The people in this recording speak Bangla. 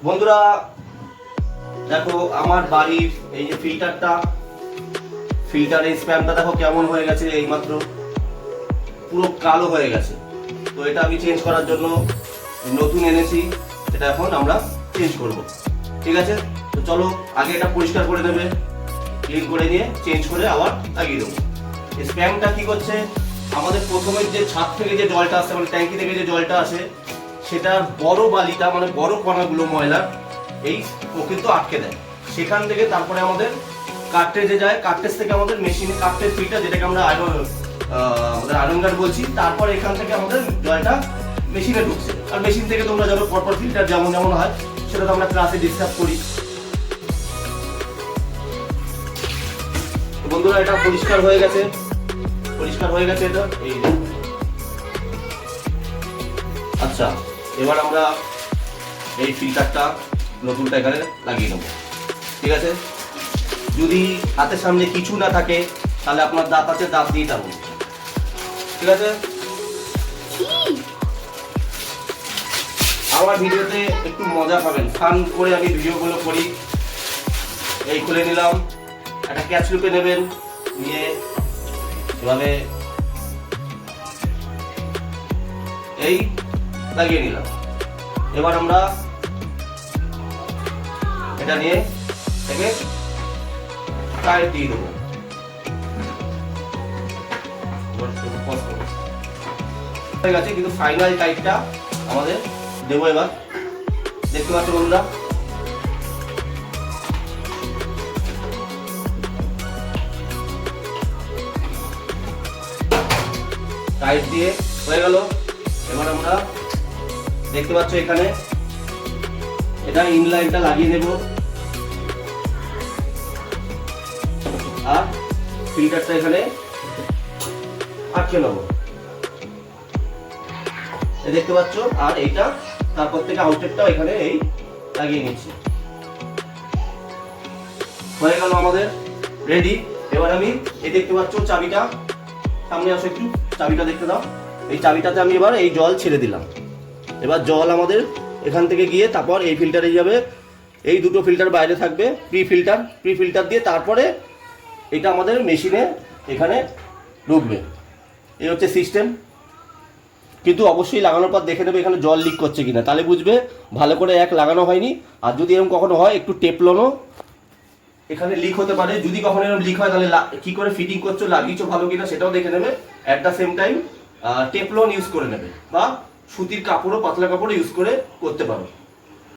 বন্ধুরা দেখো আমার বাড়ির এই যে ফিল্টারের স্প্যামটা দেখো কেমন হয়ে গেছে, এইমাত্র পুরো কালো হয়ে গেছে। তো এটা আমি চেঞ্জ করার জন্য নতুন এনেছি, এটা এখন আমরা চেঞ্জ করব। ঠিক আছে, তো চলো আগে এটা পরিষ্কার করে নেবে, ক্লিন করে নিয়ে চেঞ্জ করে আবার লাগিয়ে দেবো। স্প্যামটা কি করছে, আমাদের প্রথমে যে ছাদ থেকে যে জলটা আসে, মানে ট্যাঙ্কি থেকে যে জলটা আসে, সেটার বড় বালিটা মানে বড় কণাগুলো ময়লার এই ও কিন্তু আটকে দেয়। সেখান থেকে তারপরে আমাদের কার্ট্রেজে যায়, কার্ট্রেজ থেকে আমাদের মেশিনে কার্ট্রেজ ফিল্টার, যেটাকে আমরা আমাদের আয়রন গার্ড বলছি, তারপর এখান থেকে আমাদের জলটা মেশিনে ঢুকছে। আর মেশিন থেকে তোমরা জানো পরপর ফিল্টার যেমন যেমন হয় সেটা তো আমরা ক্লাসে ডিসকাস করি। বন্ধুরা এটা পরিষ্কার হয়ে গেছে, এটা এই। আচ্ছা, এবার আমরা এই ফিল্টারটা নতুনটা এখানে লাগিয়ে নেবো। ঠিক আছে, যদি হাতের সামনে কিছু না থাকে তাহলে আপনার দাঁত আছে, দাঁত দিয়ে টানুন। ঠিক আছে, আমার ভিডিওতে একটু মজা পাবেন, ফান করে আমি ভিডিওগুলো করি। এই খুলে নিলাম, একটা ক্যাচ লুপে নেবেন, নিয়ে এভাবে এই লাগিয়ে নিলাম। এবার আমরা এটা নিয়ে এটাকে টাইট দিয়ে দেবো। হয়ে গেছে, কিন্তু ফাইনাল টাইটটা আমাদের দেবো এবার। দেখতে পাচ্ছ বন্ধুরা, টাইট দিয়ে হয়ে গেল। এবার আমরা দেখতে পাচ্ছ এখানে এটা ইনলাইনটা লাগিয়ে নেব আর ফিল্টারটা এখানে আটকে নেব, দেখতে পাচ্ছ। আর এইটা তারপর থেকে আউটলেটটাও এখানে এই লাগিয়ে নিচ্ছি। হয়ে গেল আমাদের রেডি। এবার আমি এই দেখতে পাচ্ছ চাবিটা, সামনে আসো একটু, চাবিটা দেখতে দাও। এই চাবিটাতে আমি এবার এই জল ছেড়ে দিলাম। এবার জল আমাদের এখান থেকে গিয়ে তারপর এই ফিল্টারে যাবে। এই দুটো ফিল্টার বাইরে থাকবে, প্রি ফিল্টার দিয়ে তারপরে এটা আমাদের মেশিনে এখানে ঢুকবে। এই হচ্ছে সিস্টেম। কিন্তু অবশ্যই লাগানোর পর দেখে নেবে এখানে জল লিক করছে কিনা, তাহলে বুঝবে ভালো করে লাগানো হয়নি। আর যদি এরকম কখনো হয়, একটু টেপলনও এখানে লিক হতে পারে। যদি কখনো এরকম লিক হয় তাহলে কি করে ফিটিং করছো, লাগিয়েছো ভালো কিনা সেটাও দেখে নেবে। At the same time Teflon use করে নেবে, বা সুতির কাপড়ও, পাতলা কাপড়ও ইউজ করে করতে পারো।